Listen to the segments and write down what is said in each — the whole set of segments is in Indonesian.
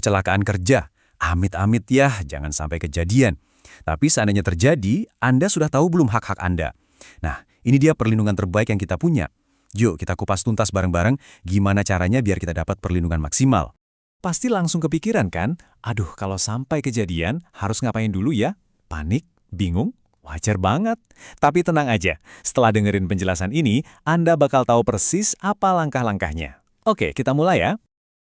kecelakaan kerja. Amit-amit ya, jangan sampai kejadian. Tapi seandainya terjadi, Anda sudah tahu belum hak-hak Anda? Nah, ini dia perlindungan terbaik yang kita punya. Yuk kita kupas tuntas bareng-bareng gimana caranya biar kita dapat perlindungan maksimal. Pasti langsung kepikiran kan? Aduh, kalau sampai kejadian, harus ngapain dulu ya? Panik? Bingung? Wajar banget. Tapi tenang aja, setelah dengerin penjelasan ini, Anda bakal tahu persis apa langkah-langkahnya. Oke, kita mulai ya.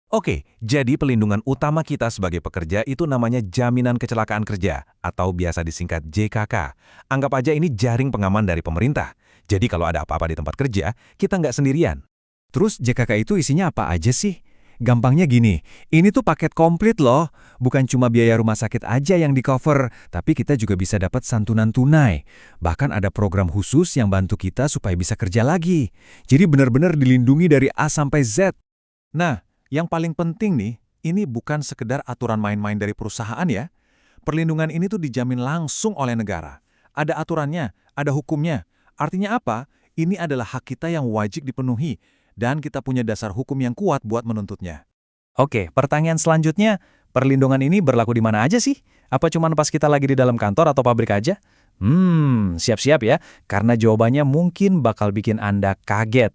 Oke, jadi pelindungan utama kita sebagai pekerja itu namanya Jaminan Kecelakaan Kerja, atau biasa disingkat JKK. Anggap aja ini jaring pengaman dari pemerintah. Jadi kalau ada apa-apa di tempat kerja, kita nggak sendirian. Terus JKK itu isinya apa aja sih? Gampangnya gini, ini tuh paket komplit loh. Bukan cuma biaya rumah sakit aja yang di-cover, tapi kita juga bisa dapat santunan tunai. Bahkan ada program khusus yang bantu kita supaya bisa kerja lagi. Jadi benar-benar dilindungi dari A sampai Z. Nah, yang paling penting nih, ini bukan sekedar aturan main-main dari perusahaan ya. Perlindungan ini tuh dijamin langsung oleh negara. Ada aturannya, ada hukumnya. Artinya apa? Ini adalah hak kita yang wajib dipenuhi. Dan kita punya dasar hukum yang kuat buat menuntutnya. Oke, pertanyaan selanjutnya, perlindungan ini berlaku di mana aja sih? Apa cuma pas kita lagi di dalam kantor atau pabrik aja? Siap-siap ya, karena jawabannya mungkin bakal bikin Anda kaget.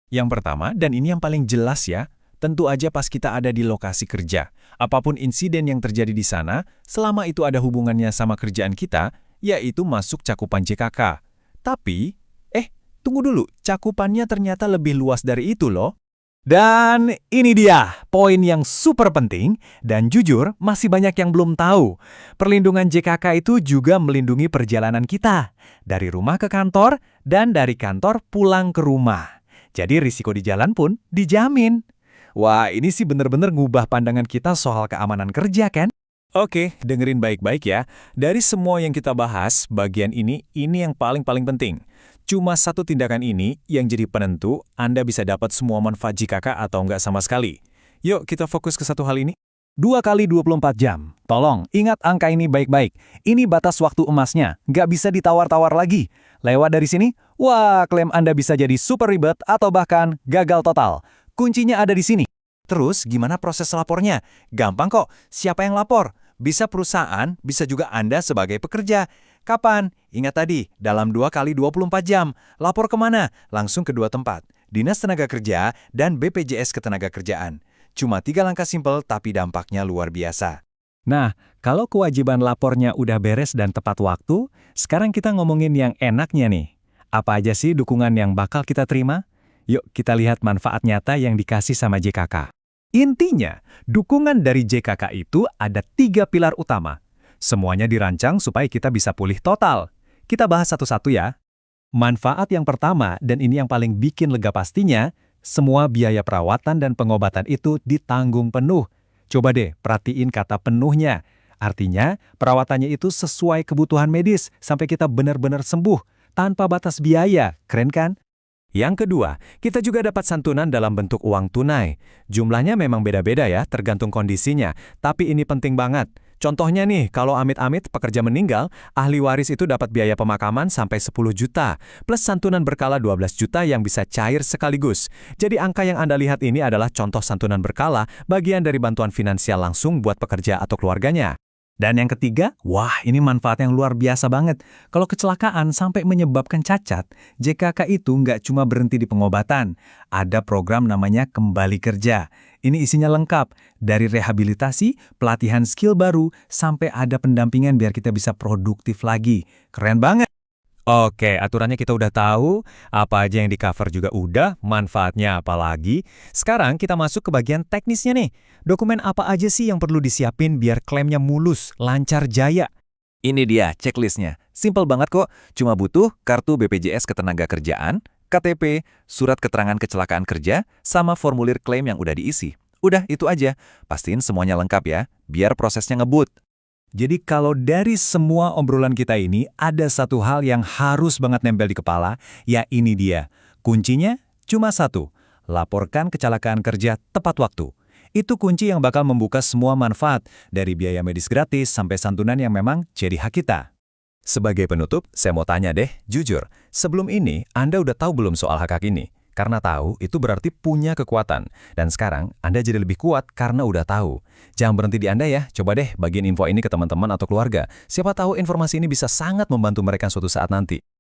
Yang pertama, dan ini yang paling jelas ya, tentu aja pas kita ada di lokasi kerja. Apapun insiden yang terjadi di sana, selama itu ada hubungannya sama kerjaan kita, yaitu masuk cakupan JKK. Tapi, tunggu dulu, cakupannya ternyata lebih luas dari itu loh. Dan ini dia, poin yang super penting, dan jujur masih banyak yang belum tahu. Perlindungan JKK itu juga melindungi perjalanan kita, dari rumah ke kantor, dan dari kantor pulang ke rumah. Jadi risiko di jalan pun dijamin. Wah, ini sih bener-bener ngubah pandangan kita soal keamanan kerja kan? Oke, dengerin baik-baik ya. Dari semua yang kita bahas, bagian ini yang paling penting. Cuma satu tindakan ini yang jadi penentu Anda bisa dapat semua manfaat JKK atau enggak sama sekali. Yuk kita fokus ke satu hal ini. 2 kali 24 jam. Tolong, ingat angka ini baik-baik. Ini batas waktu emasnya, nggak bisa ditawar-tawar lagi. Lewat dari sini, wah, klaim Anda bisa jadi super ribet atau bahkan gagal total. Kuncinya ada di sini. Terus, gimana proses lapornya? Gampang kok, siapa yang lapor? Bisa perusahaan, bisa juga Anda sebagai pekerja. Kapan? Ingat tadi, dalam 2 kali 24 jam. Lapor kemana? Langsung ke 2 tempat. Dinas Tenaga Kerja dan BPJS Ketenagakerjaan. Cuma 3 langkah simpel tapi dampaknya luar biasa. Nah, kalau kewajiban lapornya udah beres dan tepat waktu, sekarang kita ngomongin yang enaknya nih. Apa aja sih dukungan yang bakal kita terima? Yuk kita lihat manfaat nyata yang dikasih sama JKK. Intinya, dukungan dari JKK itu ada 3 pilar utama. Semuanya dirancang supaya kita bisa pulih total. Kita bahas satu-satu ya. Manfaat yang pertama, dan ini yang paling bikin lega pastinya, semua biaya perawatan dan pengobatan itu ditanggung penuh. Coba deh, perhatiin kata penuhnya. Artinya, perawatannya itu sesuai kebutuhan medis sampai kita benar-benar sembuh, tanpa batas biaya. Keren kan? Yang kedua, kita juga dapat santunan dalam bentuk uang tunai. Jumlahnya memang beda-beda ya, tergantung kondisinya. Tapi ini penting banget. Contohnya nih, kalau amit-amit pekerja meninggal, ahli waris itu dapat biaya pemakaman sampai 10 juta, plus santunan berkala 12 juta yang bisa cair sekaligus. Jadi angka yang Anda lihat ini adalah contoh santunan berkala, bagian dari bantuan finansial langsung buat pekerja atau keluarganya. Dan yang ketiga, wah ini manfaat yang luar biasa banget. Kalau kecelakaan sampai menyebabkan cacat, JKK itu nggak cuma berhenti di pengobatan. Ada program namanya Kembali Kerja. Ini isinya lengkap, dari rehabilitasi, pelatihan skill baru, sampai ada pendampingan biar kita bisa produktif lagi. Keren banget! Oke, aturannya kita udah tahu, apa aja yang di-cover juga udah, manfaatnya apa lagi. Sekarang kita masuk ke bagian teknisnya nih. Dokumen apa aja sih yang perlu disiapin biar klaimnya mulus, lancar jaya? Ini dia checklistnya. Simple banget kok, cuma butuh kartu BPJS Ketenagakerjaan, KTP, surat keterangan kecelakaan kerja, sama formulir klaim yang udah diisi. Udah, itu aja. Pastiin semuanya lengkap ya, biar prosesnya ngebut. Jadi kalau dari semua obrolan kita ini, ada satu hal yang harus banget nempel di kepala, ya ini dia. Kuncinya cuma satu, laporkan kecelakaan kerja tepat waktu. Itu kunci yang bakal membuka semua manfaat, dari biaya medis gratis sampai santunan yang memang jadi hak kita. Sebagai penutup, saya mau tanya deh, jujur, sebelum ini Anda udah tahu belum soal hak-hak ini? Karena tahu itu berarti punya kekuatan. Dan sekarang Anda jadi lebih kuat karena udah tahu. Jangan berhenti di Anda ya, coba deh bagiin info ini ke teman-teman atau keluarga. Siapa tahu informasi ini bisa sangat membantu mereka suatu saat nanti.